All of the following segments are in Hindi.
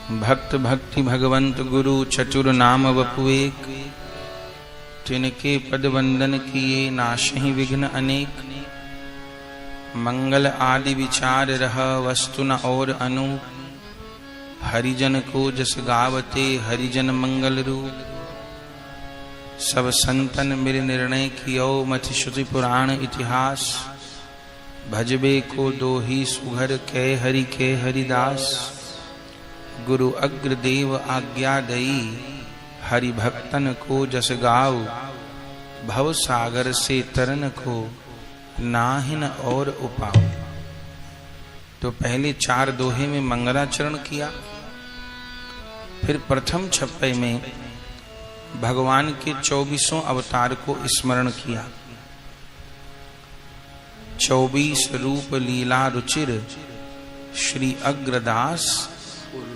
भक्त भक्ति भगवंत गुरु चतुर नाम वपुएक, तिनके पद वंदन किए नाशहि विघ्न अनेक। मंगल आदि विचार रह वस्तु न और अनूप, हरिजन को जस गावते हरिजन मंगल रूप। सब संतन मिल निर्णय कियो मति श्रुति पुराण इतिहास, भजबे को दो ही सुघर के हरिदास। गुरु अग्रदेव आज्ञा दई, हरि भक्तन को जस गाओ। भव सागर से तरन को नाहिन और उपाओ। तो पहले 4 दोहे में मंगलाचरण किया, फिर प्रथम छप्पे में भगवान के 24 अवतार को स्मरण किया। 24 रूप लीला रुचिर, श्री अग्रदास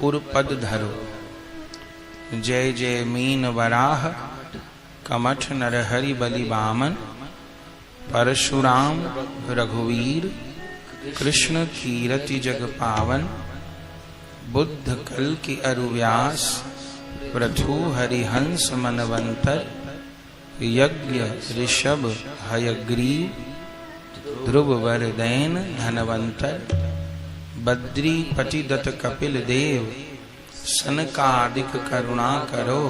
उर्पद धरो। जय जय मीन वराह, कमठ नरहरि बलि बामन। परशुराम रघुवीर, कृष्ण कीरति जग पावन। बुद्ध कल की अरुव्यास, प्रथु हरिहंस मनवंतर। यज्ञ ऋषभ हयग्रीव, ध्रुव वरदैन धनवंतर। बद्री पतिदत कपिल देव, सनकादिक करुणा करो।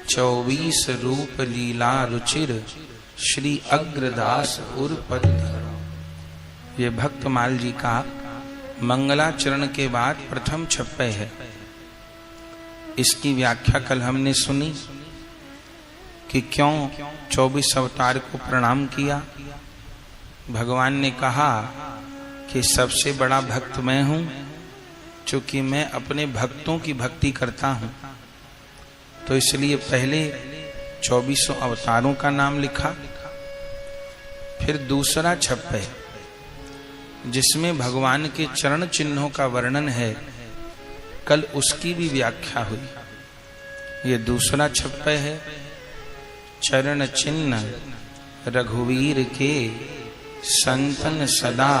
24 रूप लीला रुचिर, श्री अग्रदास उर्पद धरो। ये भक्तमाल जी का मंगलाचरण के बाद प्रथम छप्पे है। इसकी व्याख्या कल हमने सुनी कि क्यों 24 अवतार को प्रणाम किया। भगवान ने कहा कि सबसे बड़ा भक्त मैं हूं, चूंकि मैं अपने भक्तों की भक्ति करता हूं, तो इसलिए पहले 24 अवतारों का नाम लिखा। फिर दूसरा छप्पे जिसमें भगवान के चरण चिन्हों का वर्णन है, कल उसकी भी व्याख्या हुई। ये दूसरा छप्पे है। चरण चिन्ह रघुवीर के, संतन सदा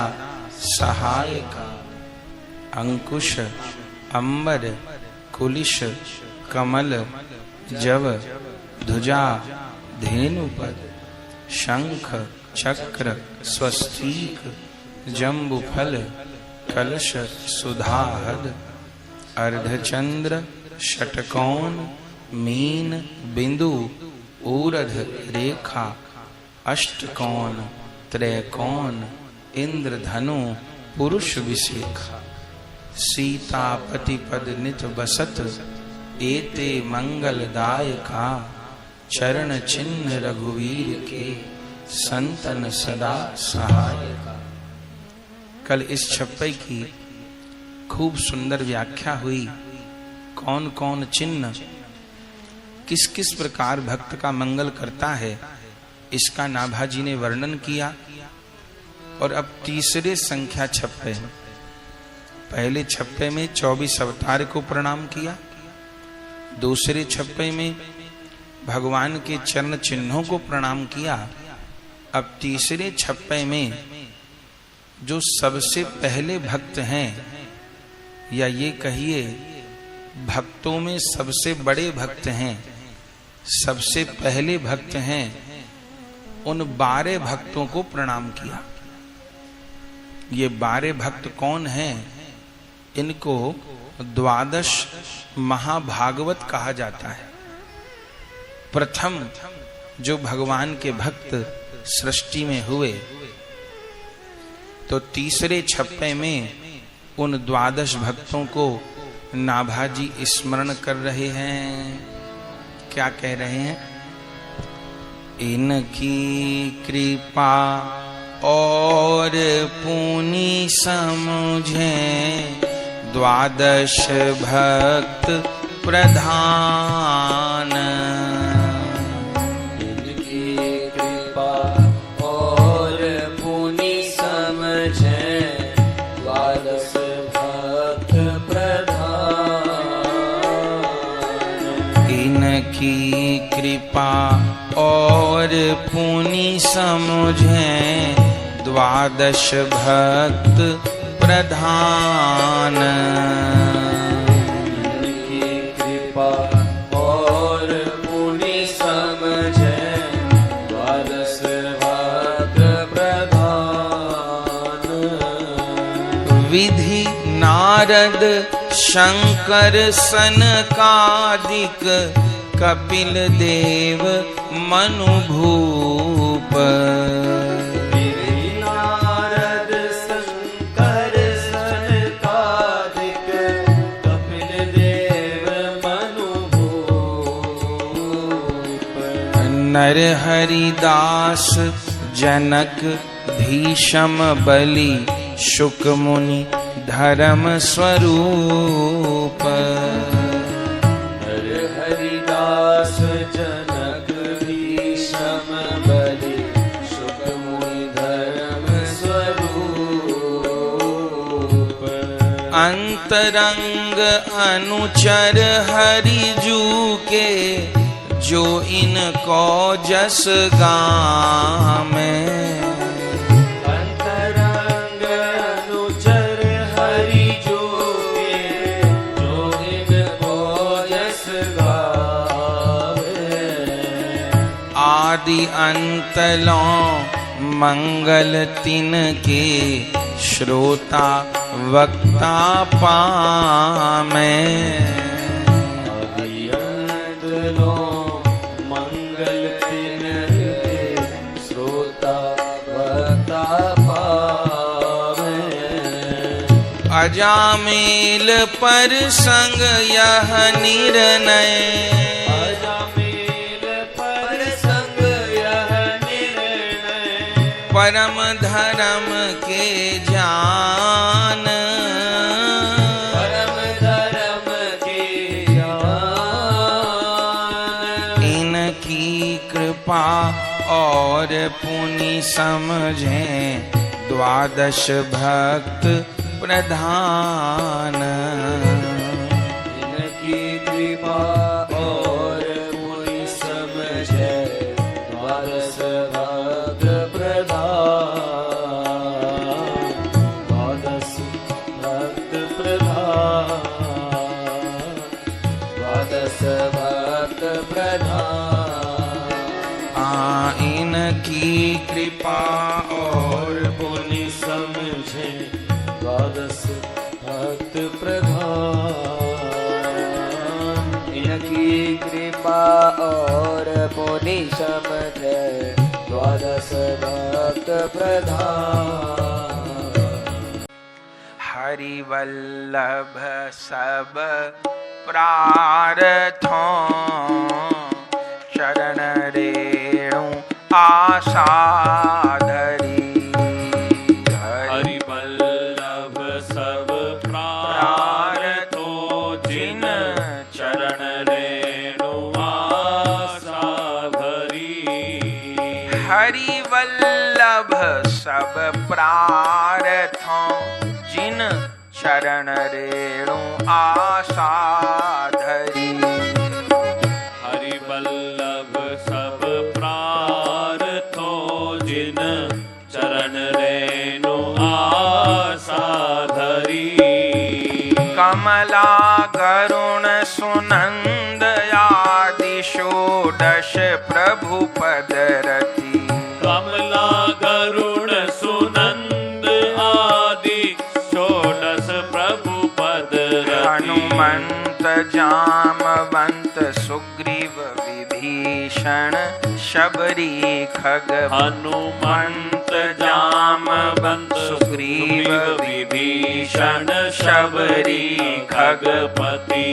सहायका। अंकुश अंबर कुलिश, कमल जव ध्वजा धेनुपद। शंख चक्र स्वस्तिक, जम्बुफल कलश सुधाहद। अर्धचंद्र षटकोण, मीन बिंदु ऊर्ध्व रेखा। अष्टकोण त्रैकोण, इंद्रधनु पुरुष विशेखा। सीतापति पद नित बसत, एते मंगलदायका। चरण चिन्ह रघुवीर के, संतन सदा सहायका। कल इस छप्पे की खूब सुंदर व्याख्या हुई। कौन कौन चिन्ह किस किस प्रकार भक्त का मंगल करता है, इसका नाभाजी ने वर्णन किया। और अब तीसरे संख्या छप्पे, पहले छप्पे में 24 अवतार को प्रणाम किया। दूसरे छप्पे में भगवान के चरण चिन्हों को प्रणाम किया। अब तीसरे छप्पे में जो सबसे पहले भक्त हैं, या ये कहिए भक्तों में सबसे बड़े भक्त हैं, सबसे पहले भक्त हैं, उन 12 भक्तों को प्रणाम किया। ये 12 भक्त कौन हैं? इनको 12 महाभागवत कहा जाता है। प्रथम जो भगवान के भक्त सृष्टि में हुए, तो तीसरे छप्पे में उन 12 भक्तों को नाभाजी स्मरण कर रहे हैं। क्या कह रहे हैं? इनकी कृपा और पुनि समझे, 12 भक्त प्रधान। इनकी कृपा और पुनि समझे, 12 भक्त प्रधान। इनकी कृपा और पुनि समझे, 12 भक्त प्रधान। नारद शंकर सनकादिक कपिल देव मनु भूप। नारद शंकर सनकादिक कपिल देव मनु भूप। नर हरिदास जनक भीषम बलि शुक मुनि धर्म स्वरूप। नर हरिदास जनक भीषम बलि शुक मुनि धर्म स्वरूप। अंतरंग अनुचर हरिजू के जो इनको जस गामे। अंतरंग अनुचर हरिजू के जो इनको जस गावे। आदि अंतलों मंगल तिनके श्रोता वक्ता पामे। आदि अंतलों मंगल तिनके श्रोता वक्ता पावे। अजामेल पर संग यह निर्णय। अजामेल पर संग यह निर्णय। परम धर्म के जान। परम धर्म के जान। इनकी कृपा और पुनि समझें द्वादश भक्त प्रधान। इनकी कृपा और पुनि समझे द्वादश भक्त प्रधान। द्वादश भक्त प्रधान। द्वादश भक्त प्रधान। इनकी कृपा और पुनि समझे द्वादश भक्त प्रधान। इनकी कृपा और पुनि समझे द्वादश भक्त प्रधान। हरि वल्लभ सब प्रारथों चरण रेणु आशा धरी। हरि वल्लभ सब प्रारथों जिन चरण रेणु आशा धरी। हरि वल्लभ सब प्रारथों जिन चरण रेणु आशा धरी। हरि वल्लभ सब प्रारथों जिन चरण रेणु आशा धरी। कमला गरुण सुनंद आदि षोडश प्रभु पद रति। कमला गरुण सुनंद आदि षोडश प्रभु पद रति। हनुमंत जामवंत सुग्रीव विभीषण शबरी खग। हनुमंत जामवंत सुग्रीव विभीषण शबरी खगपति।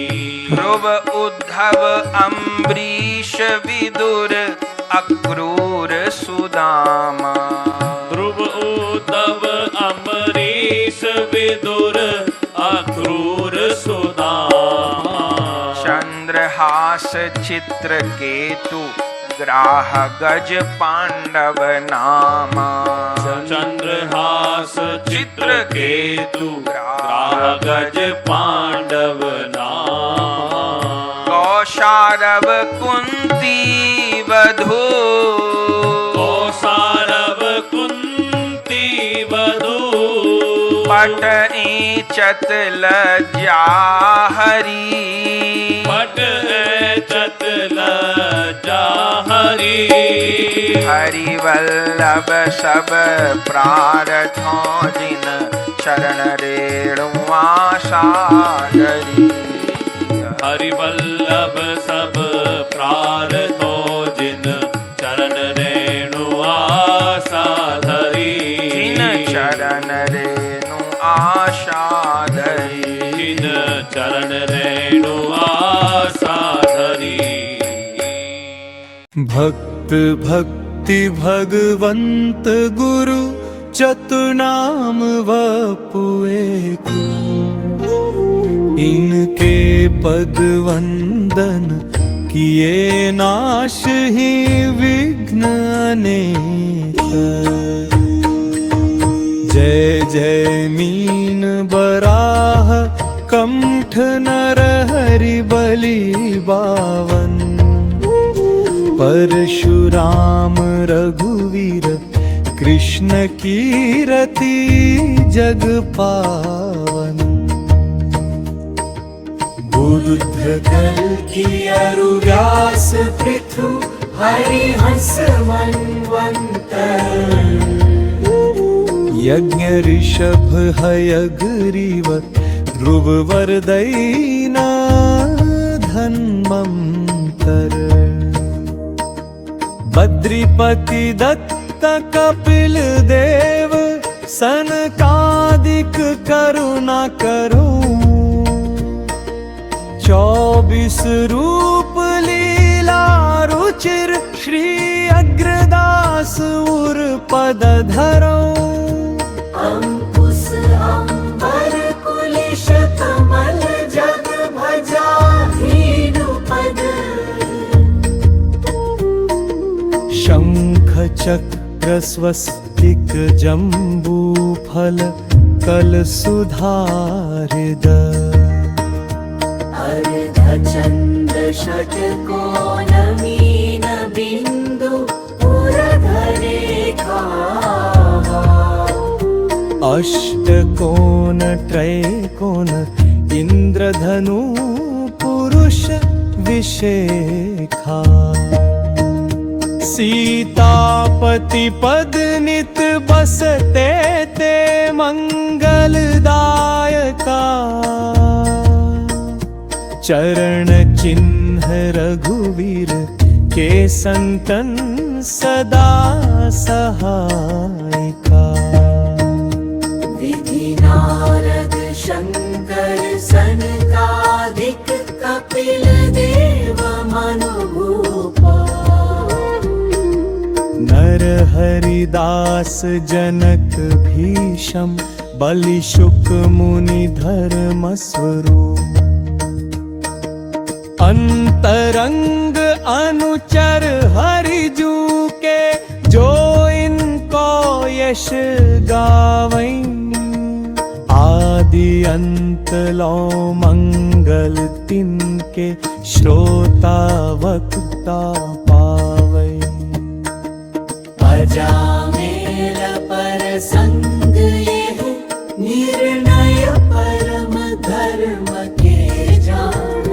ध्रुव उद्धव अम्बरीश विदुर अक्रूर सुदामा। ध्रुव उद्धव अम्बरीश विदुर अक्रूर सुदामा। चंद्रहास चित्रकेतु ग्राह गज पांडव नामा। चंद्रहास चित्रकेतु ग्राह गज पांडव नामा। कौशारव कुंती वधू। कौशारव कुंती वधू। पट ईचत लज्जा हरी। पट ईचत लज्जा हरी। हरि वल्लभ सब प्रारथों जिन चरण रेणु आशा धरी। हरि वल्लभ सब प्रारतो जिन चरण रेणु आशा धरी। जिन चरण रेणु आशा धरी। जिन चरण रेणु आशा धरी। भक्त भक्ति भगवंत गुरु चतुर्नाम वपुए को। इनके पद वंदन किए नाश ही विघ्न अनेक। जय जय मीन बराह कंठ नरहरि बलि बावन। परशुराम रघुवीर कृष्ण कीरति जग पावन। बुद्ध कल्कि अरु व्यास पृथु हरिहंस मन्वन्तर। यज्ञ ऋषभ हयग्रीव ध्रुववर दैना धन्वन्तर। बद्रीपति दत्त कपिल देव सनकादिक करुणा करो। 24 रूप लीला रुचिर श्री अग्रदास उर पद धरो। अंकुश अंबर कुलिश कमल जग भजा धीनु पद। शंख चक्र स्वस्तिक जम्बू फल कल सुधारिद। अर्ध चंद्र षटकोण मीन बिंदु पुरधरे खावा। अष्टकोण त्रैकोण इंद्रधनु पुरुष विशेखा। सीतापति पद नित बसते ते मंगलदायका। चरण चिन्ह रघुवीर के संतन सदा सहायका। विधि नारद शंकर सनकादिक कपिल देव मनुभूपा। नर हरिदास जनक भीषम बलि शुक मुनि धर्म स्वरूप। अंतरंग अनुचर हरिजू के जो इनको यश गावै। आदि अंत लो मंगल तिनके श्रोता वक्ता पावै। अजामेल पर संग ये निर्णय परम धर्म के जान।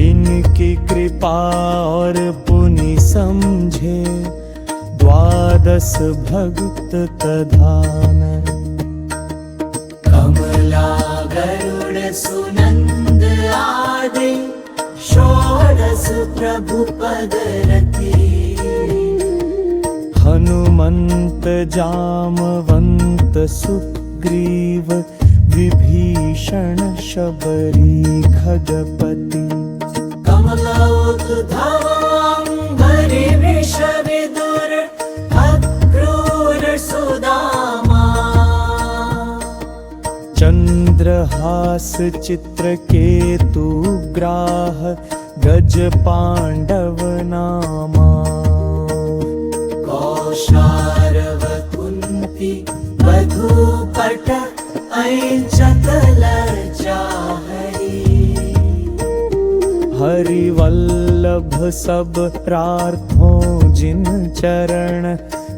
इनकी कृपा और पुनि समझे 12 भक्त कधान। कमला गरुड़ सुनंद आदि 16 प्रभु पद रति। हनुमंत जामवंत सुग्रीव विभीषण शबरी खगपति। कमलोद्भवांबरी विषविदुर अक्रूर सुदामा। चंद्रहास चित्रकेतु ग्राह गज पांडव नामा। कौशारव कुंती वधूपट ऐचतल चाहरी। हरि वल्लभ सब प्रार्थों जिन चरण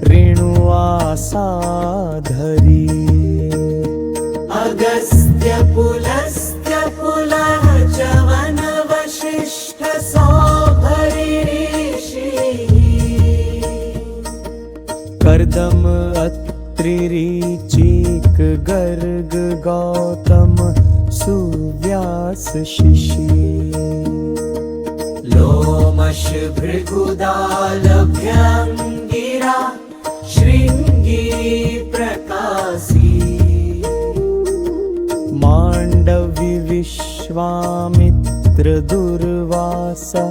रेणु आशा धरी। अगस्त्य पुलस्त्य पुलह च्यवन वशिष्ठ सौभरी ऋषि। कर्दम अत्रि ऋचिक गर्ग गौतम सुव्यास शिशि लोमश भृगुदालभ्यङ्गिरा शृङ्गी प्रकाशी माण्डवी विश्वामित्र दुर्वासा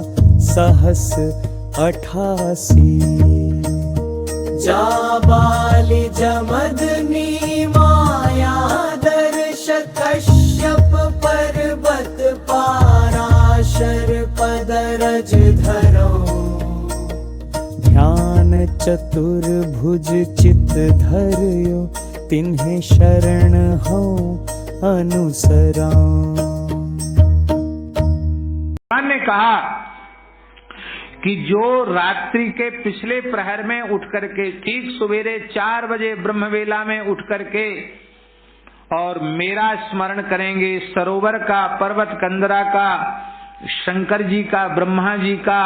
सहस 88 जाबालि जमदग्नि माया दर्श कश्यप पर्वत पाराशर पदरज धरो ध्यान चतुर्भुज चित धर्यो तिन्हे शरण हो अनुसरा। ने कहा कि जो रात्रि के पिछले प्रहर में उठ करके ठीक सवेरे 4 बजे ब्रह्मवेला में उठ करके और मेरा स्मरण करेंगे, सरोवर का, पर्वत कंदरा का, शंकर जी का, ब्रह्मा जी का,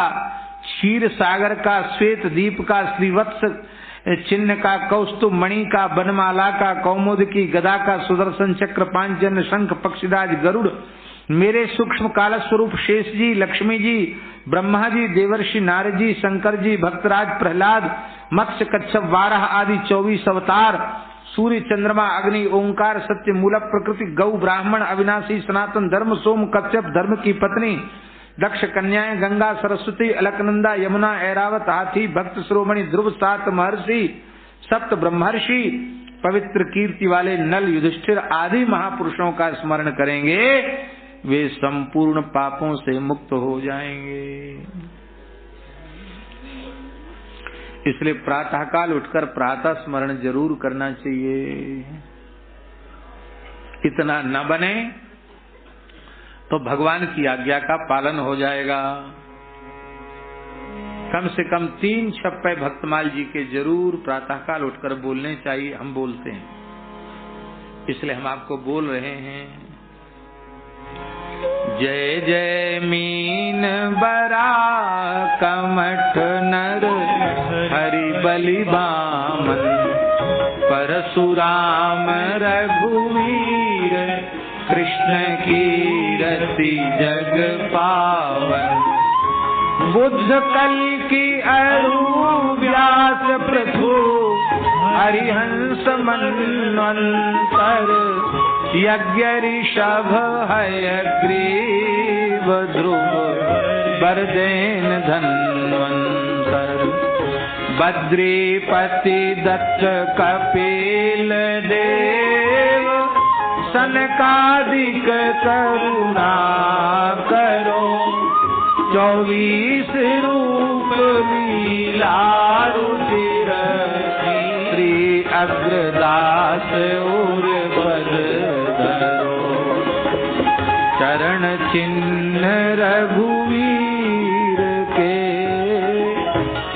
क्षीर सागर का, श्वेत दीप का, श्रीवत्स चिन्ह का, कौस्तुभ मणि का, बनमाला का, कौमुद की गदा का, सुदर्शन चक्र, पांचजन्य शंख, पक्षीराज गरुड़, मेरे सूक्ष्म काल स्वरूप शेष जी, लक्ष्मी जी, ब्रह्मा जी, देवर्षि नारद जी, शंकर जी, भक्तराज प्रहलाद, मत्स्य कच्छप वाराह आदि 24 अवतार, सूर्य चंद्रमा अग्नि ओंकार सत्य मूल प्रकृति गौ ब्राह्मण अविनाशी सनातन धर्म सोम कच्छप धर्म की पत्नी दक्ष कन्याएं गंगा सरस्वती अलकनंदा यमुना ऐरावत हाथी भक्त शिरोमणि ध्रुव सात महर्षि सप्त ब्रह्मर्षि पवित्र कीर्ति वाले नल युधिष्ठिर आदि महापुरुषों का स्मरण करेंगे, वे संपूर्ण पापों से मुक्त हो जाएंगे। इसलिए प्रातःकाल उठकर प्रातः स्मरण जरूर करना चाहिए। इतना न बने तो भगवान की आज्ञा का पालन हो जाएगा। कम से कम 3 छप्पे भक्तमाल जी के जरूर प्रातःकाल उठकर बोलने चाहिए। हम बोलते हैं, इसलिए हम आपको बोल रहे हैं। जय जय मीन बरा कमठ नर हरि बलि बामन परशुराम रघुवीर कृष्ण कीरति जग पावन बुद्ध कल की अरु व्यास पृथु हरिहंस मनंतर यज्ञ ऋषभ हयग्रीव ध्रुव बरदेन धन्वंतर बद्रीपति दत्त कपिल देव सनकादिक करुणा करो 24 रूप लीला रुचिर श्री अग्रदास उर पद धरो चरण चिन्ह रघुवीर के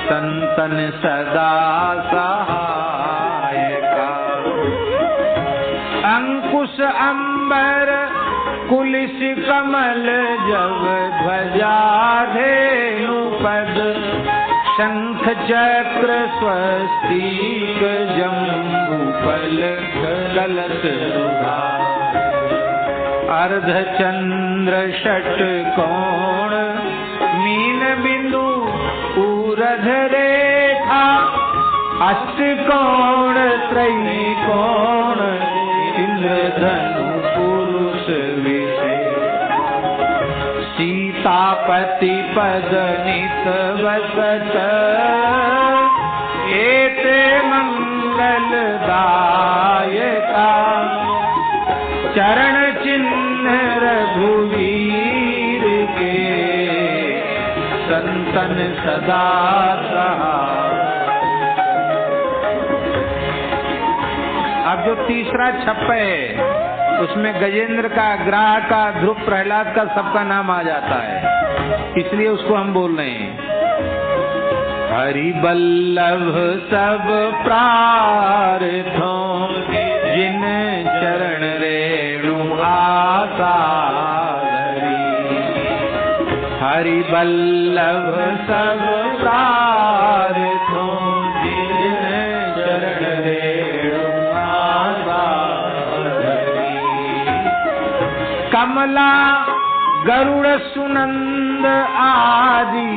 संतन सदा सहायका अंकुश अंबर कुलिस कमल जब ध्वजा धेनु पद शंख चक्र स्वस्तिक जम्बू फल कलश सुधा अर्ध चंद्र षट कोण मीन बिंदु पूरध रेखा अष्ट कोण त्रयी कोण इंद्रधनु पुरुष विशेष सीतापति पद नित वसत एते मंगलदायका चरण चिन्ह रघुवीर के संतन सदा सहाय। अब जो तीसरा छप्पा है उसमें गजेंद्र का, ग्राह का, ध्रुव, प्रहलाद का सबका नाम आ जाता है, इसलिए उसको हम बोल रहे हैं। हरि बल्लभ सब प्रार्थों जिन चरण रेणु आशा धरी हरि बल्लभ सब प्रार्थों जिन चरण रेणु आशा कमला गरुड़ सुनंद आदि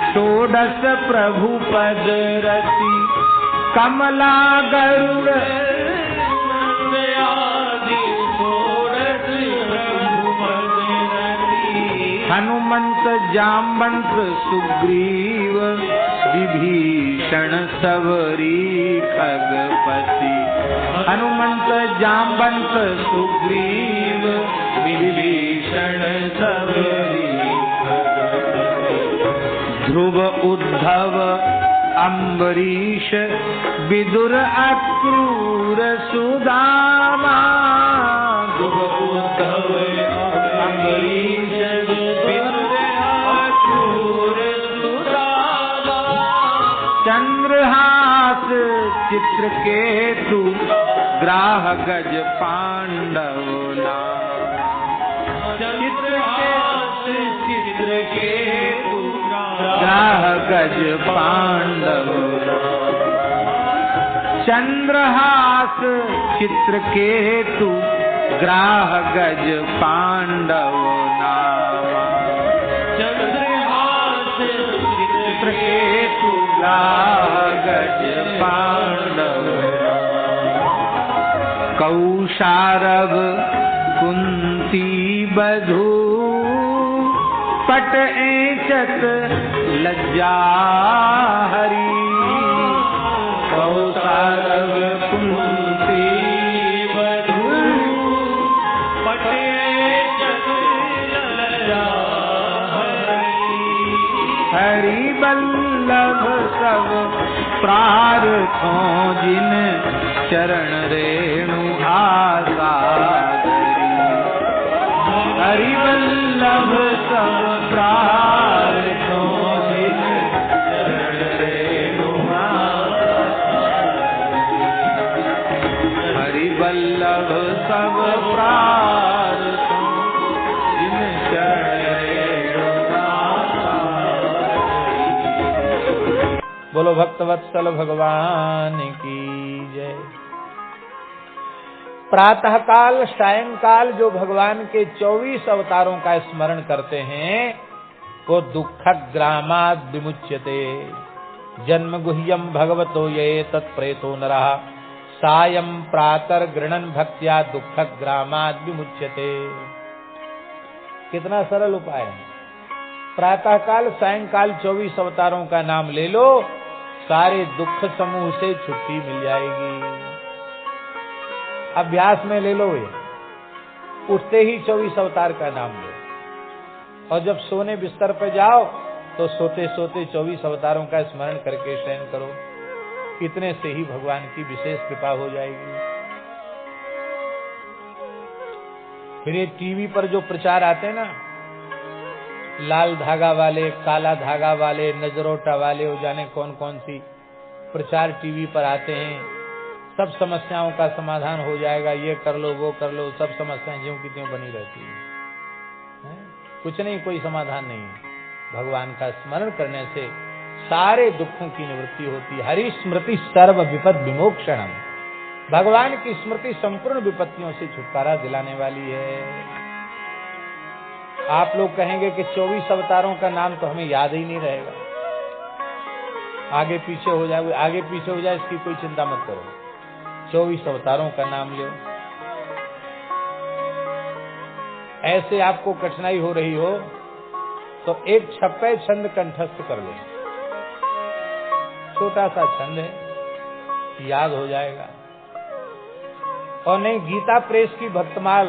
षोडश प्रभु पद रति। कमला गरुड़ आदि षोडश प्रभु पद रति। हनुमंत जाम्बंत सुग्रीव विभीषण सबरी खगपति। हनुमंत जाम्बंत सुग्रीव विभीषण सबरी खगपति। ध्रुव उद्धव अम्बरीश विदुर अक्रूर सुदामा। ध्रुव उद्धव अम्बरीश विदुर अक्रूर सुदामा। चंद्रहास चित्रकेतु ग्राह गज पांडव नाम। चित्रकेतु ग्राह गज पांडव। चंद्रहास चित्रकेतु ग्राह गज पांडव नामा। चंद्रहास चित्रकेतु ग्राह गज पांडव। कौशारव कुंती बधू पट एचत लज्जा हरी। कौशारव कुंती बधू पट एचत लज्जा हरी। हरि बल्लभ सब प्रार्थों जिन चरण रेणु आशा धरी। हरि बल्लभ सब प्रार्थों जिन चरण रेणु आशा धरी। हरि बल्लभ सब प्रार्थों जिन चरण रेणु आशा धरी। बोलो भक्तवत्सल भगवान की जय। प्रातः काल सायंकाल जो भगवान के 24 अवतारों का स्मरण करते हैं वो दुःखग्रामाद् विमुच्यते। जन्म गुह्यम भगवतो ये तत्प्रेतो नरः सायं प्रातर् गृणन् भक्त्या दुःखग्रामाद् विमुच्यते। कितना सरल उपाय है। प्रातः काल सायंकाल 24 अवतारों का नाम ले लो, सारे दुख समूह से छुट्टी मिल जाएगी। अभ्यास में ले लो ये, उठते ही 24 अवतार का नाम लो और जब सोने बिस्तर पर जाओ तो सोते सोते 24 अवतारों का स्मरण करके शयन करो। इतने से ही भगवान की विशेष कृपा हो जाएगी। फिर ये टीवी पर जो प्रचार आते हैं ना, लाल धागा वाले, काला धागा वाले, नजरोटा वाले, वो जाने कौन कौन सी प्रचार टीवी पर आते हैं। सब समस्याओं का समाधान हो जाएगा, ये कर लो वो कर लो, सब समस्याएं ज्यों की त्यों बनी रहती है। कुछ नहीं, कोई समाधान नहीं। भगवान का स्मरण करने से सारे दुखों की निवृत्ति होती है। हरि स्मृति सर्व विपद विमोक्षणम। भगवान की स्मृति संपूर्ण विपत्तियों से छुटकारा दिलाने वाली है। आप लोग कहेंगे कि 24 अवतारों का नाम तो हमें याद ही नहीं रहेगा, आगे पीछे हो जाए, आगे पीछे हो जाए, इसकी कोई चिंता मत करो। 24 अवतारों का नाम लो। ऐसे आपको कठिनाई हो रही हो तो एक छप्पे छंद कंठस्थ कर लो। छोटा सा छंद है, याद हो जाएगा। और नहीं, गीता प्रेस की भक्तमाल,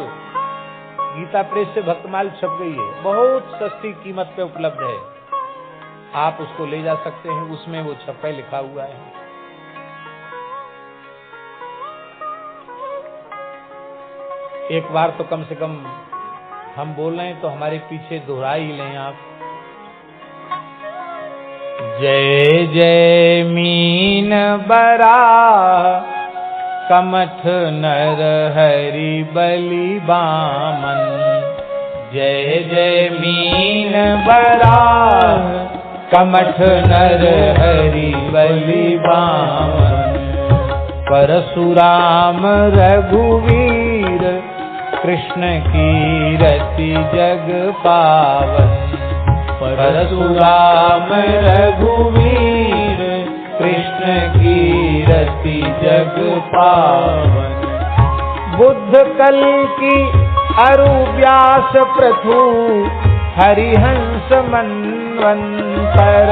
गीता प्रेस से भक्तमाल छप गई है, बहुत सस्ती कीमत पे उपलब्ध है। आप उसको ले जा सकते हैं, उसमें वो छप्पे लिखा हुआ है। एक बार तो कम से कम हम बोल रहे हैं तो हमारे पीछे दोहरा ही लें आप। जय जय मीन बरा कमठ नर हरि बलि बामन। जय जय मीन बरा कमठ नर हरि बलि बामन। परशुराम रघुवीर कृष्ण कीरति जग पावन। परशुराम रघुवीर कृष्ण कीरति जग पावन। बुद्ध कल की अरु व्यास पृथु हरिहंस मनवंतर।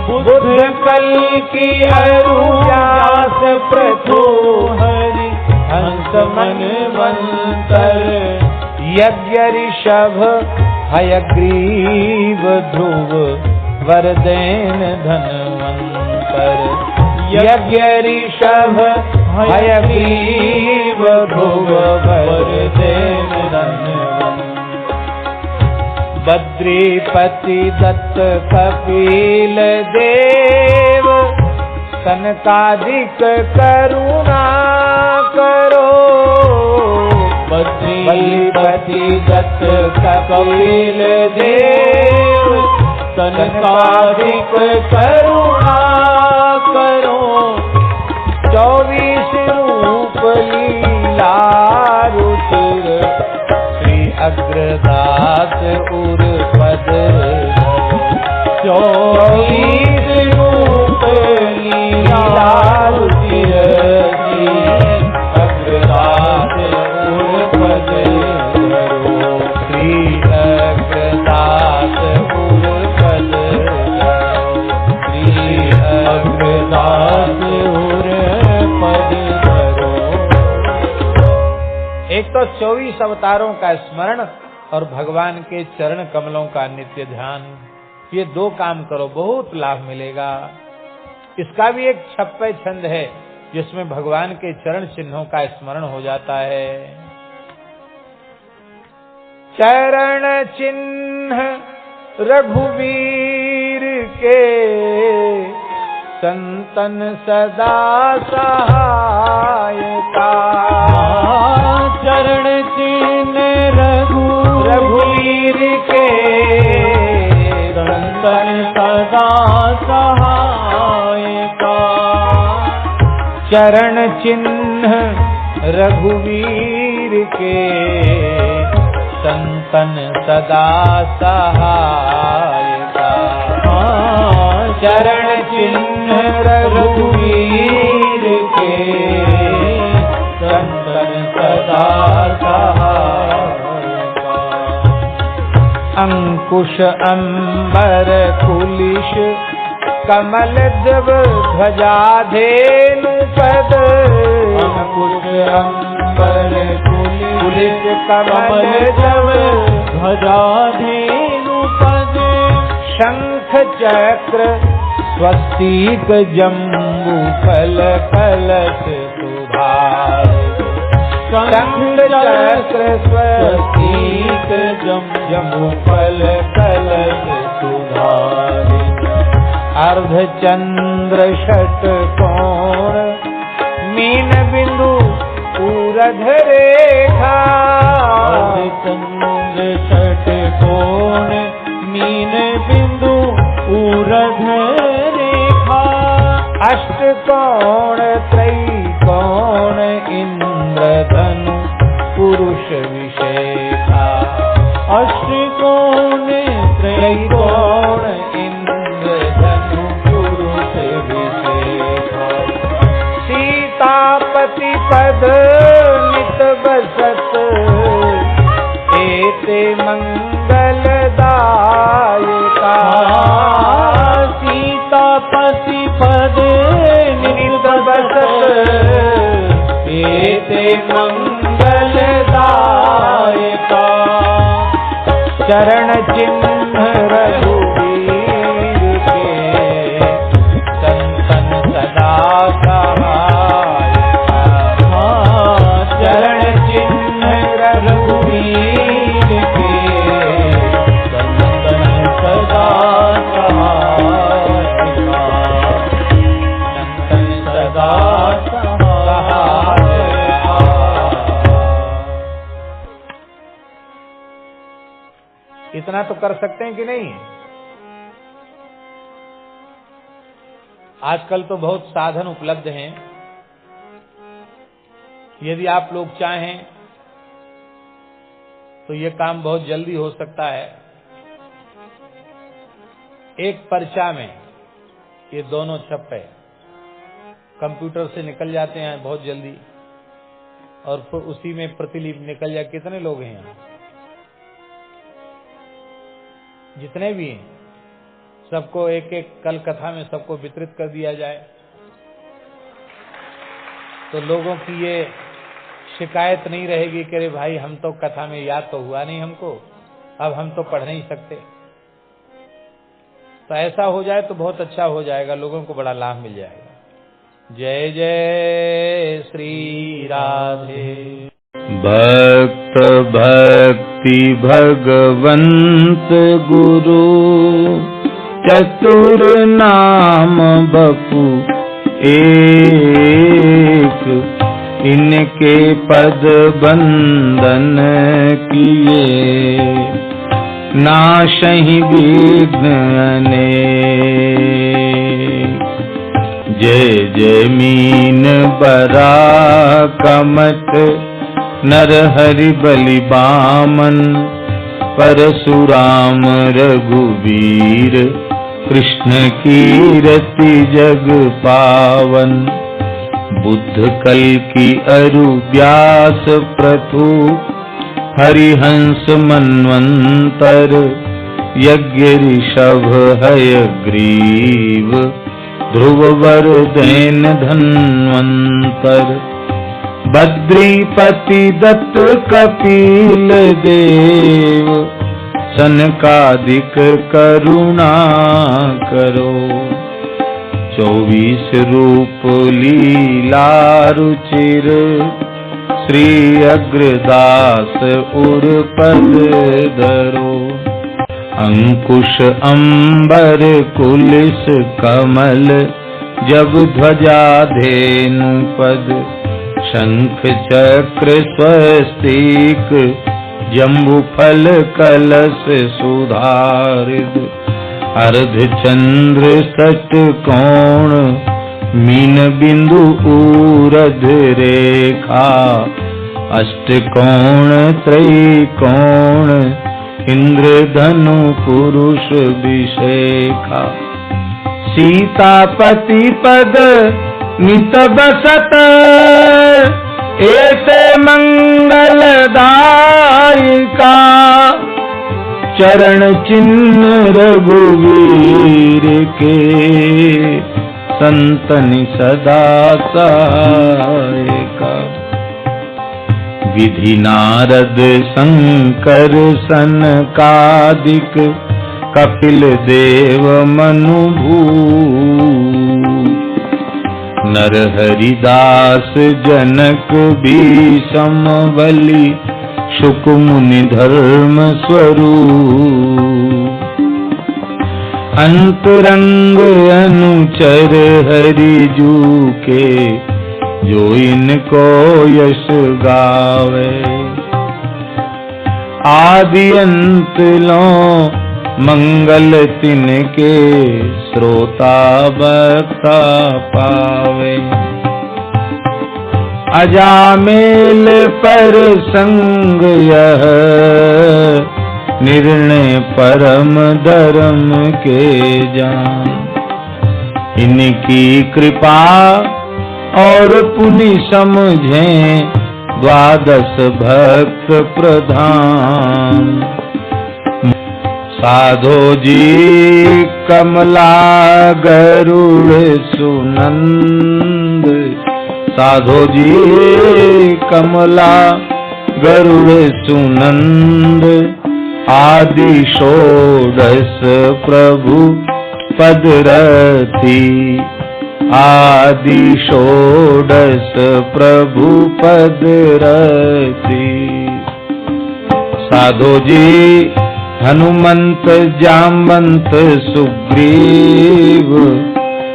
बुद्ध कल की अरु व्यास पृथु हरिहंस मनवंतर। यज्ञ ऋषभ हयग्रीव ध्रुव वरदेन धनवंतर। यज्ञ ऋषभ हयग्रीव ध्रुव वरदेन धनवंतर। बद्रीपति दत्त कपिल देव सनकादिक करुणा करो। बद्रीपति दत्त कपिल देव सनकादिक करुणा करो। 24 रूप लीला रुचिर अग्रदास उर पद। 24 रूप लीला रुचिर अग्रदास उर पद। श्री अग्रदास उर पद। श्री अग्रदास उर पद। एक तो 24 अवतारों का स्मरण और भगवान के चरण कमलों का नित्य ध्यान, ये 2 काम करो, बहुत लाभ मिलेगा। इसका भी एक 26 छंद है जिसमें भगवान के चरण चिन्हों का स्मरण हो जाता है। चरण चिन्ह रघुवीर के संतन सदा सहायता। चरण चिन्ह रघुवीर के संतन सदा सहायता। चरण चिन्ह रघुवीर के संतन सदा सहायता। चरण चिन्ह रघुवीर के संतन सदा सहायता। अंकुश अंबर कुलिश कमल द्रव ध्वजा धेनु पद। अंकुश अंबर कुलिश कमल द्रव ध्वजा धेनु पद। शंख चक्र स्वस्तिक जम्बू फल कलश सुधार। शंख चक्र स्वस्तिक जम्बू फल कलश सुधार। अर्धचंद्र षटकोण मीन बिंदु पूरध रेखा। अर्धचंद्र षटकोण मीन बिंदु पूरध रेखा। अष्टकोण त्रैकोण इंद्रधनु पुरुष विशेषा। अष्टकोण त्रैकोण इंद्रधनु पुरुष विशेषा। सीतापति पद नित बसत एते मंगलदायका। सीतापति पद नित बसत एते मंगलदायका। चरण चिन्ह रघुवीर के संतन सदा सहायका। चरण चिन्ह रघुवीर के संतन सदा सहायका। संतन सदा सहायका। इतना तो कर सकते हैं कि नहीं? आजकल तो बहुत साधन उपलब्ध हैं। यदि आप लोग चाहें तो ये काम बहुत जल्दी हो सकता है। एक पर्चा में ये दोनों छप्पे कंप्यूटर से निकल जाते हैं बहुत जल्दी, और फिर उसी में प्रतिलिपि निकल जाए। कितने लोग हैं यहाँ? जितने भी हैं सबको एक एक कल कथा में सबको वितरित कर दिया जाए, तो लोगों की ये शिकायत नहीं रहेगी कि अरे भाई हम तो कथा में याद तो हुआ नहीं हमको, अब हम तो पढ़ नहीं सकते। तो ऐसा हो जाए तो बहुत अच्छा हो जाएगा, लोगों को बड़ा लाभ मिल जाएगा। जय जय श्री राधे। भक्त भक्ति भगवंत गुरु, चतुर नाम बपू एक, इनके पद बंदन किए, नाशहि विघ्न अनेक। जय जय मीन बराकमत, नर हरि बलि बामन, परशुराम रघुवीर, कृष्ण कीरति जग पावन। बुद्ध कल की अरु व्यास प्रथु, हरिहंस मन्वंतर, यज्ञ ऋषभ हयग्रीव, ध्रुव वरदैन धन्वंतर। बद्रीपति दत्त कपिल देव, सनकादिक करुणा करो। 24 रूप लीला रुचिर, श्री अग्रदास उर्पद धरो। अंकुश अंबर कुलिस कमल, जब ध्वजा धेनु पद। शंख चक्र स्वस्तिक, जम्बू फल कलश सुधारित। अर्ध चंद्र षटकोण, मीन बिंदु ऊरध रेखा। अष्टकोण त्रैकोण, इंद्रधनु पुरुष विशेखा। सीतापति पद नित बसत, एते मंगलदायिका। चरण चिन्ह रघुवीर के, संतनि सदा सहायका। विधि नारद शंकर सनकादिक, कपिल देव मनु भूप। नर हरिदास जनक भीषम बलि, शुक मुनि धर्म स्वरूप। अंतरंग अनुचर हरि जू के, जो इनको यश गावे। आदि अंत लो मंगल तिनके, श्रोता बक्ता पावे। अजामेल पर संग यह, निर्णय परम धर्म के जान। इनकी कृपा और पुनि समझें, द्वादश भक्त प्रधान। साधो जी कमला गरुड़ सुनंद, साधो जी कमला गरुड़ सुनंद। आदि षोडश प्रभु पदरती, आदि षोडश प्रभु पदरती। साधो जी हनुमंत जामवंत सुग्रीव,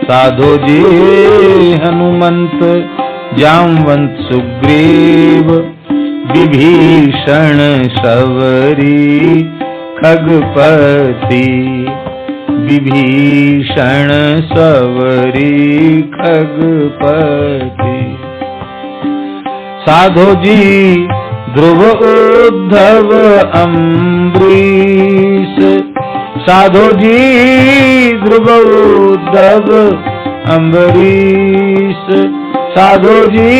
साधो जी हनुमंत जामवंत सुग्रीव। विभीषण शबरी खगपति, विभीषण शबरी खगपति। साधो जी ध्रुव उद्धव अम्बरीश साधो जी ध्रुव उद्धव अम्बरीश साधो जी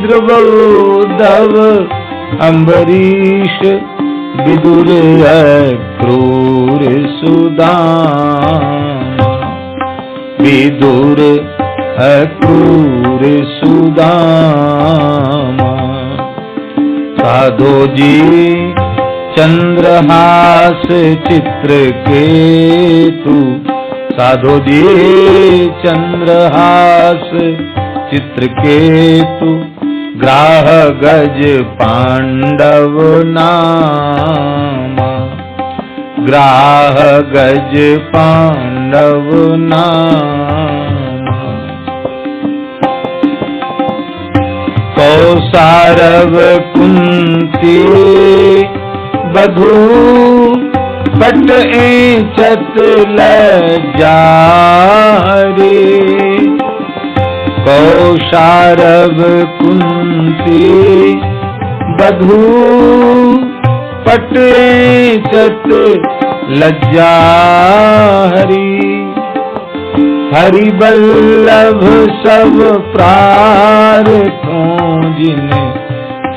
ध्रुव उद्धव अम्बरीश विदुर क्रूर सुदामा विदुर क्रूर सुदामा साधो जी चंद्रहास चित्रकेतु साधो जी चंद्रहास चित्रकेतु ग्राह गज पांडव नामा ग्राह गज पांडव नामा कौसारव कुंती बधू पट चत लज्जारी कौशारव कुंती बधू पट चत लज्जाहरी हरि बल्लभ सब प्रार्थों जिन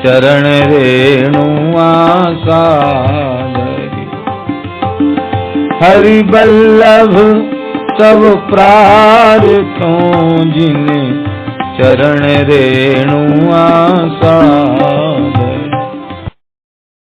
चरण रेणु आसादरी हरि बल्लभ सब प्रार्थों जिन चरण रेणु आसादरी